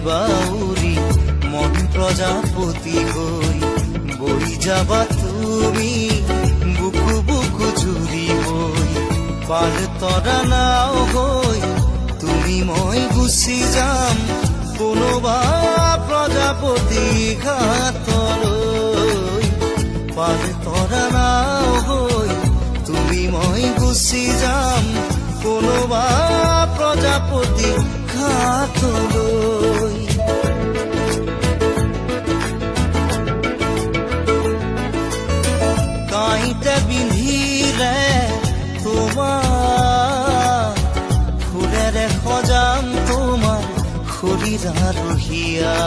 বাউৰি মন প্ৰজাপতি হই বই যাবা তুমি বুকু বুকু জুৰি হই পাল তৰা নাও হই তুমি মই গুচি যাম কোনোবা প্ৰজাপতি ঘাটলৈ পাল তৰা নাও হই তুমি মই গুচি যাম কোনোবা প্ৰজাপতি ঘাটলৈ কাঁইতে পিন্ধিলে তোমাৰ ফুলেৰে সজাম তোমাৰ শৰীৰ আৰু হিয়া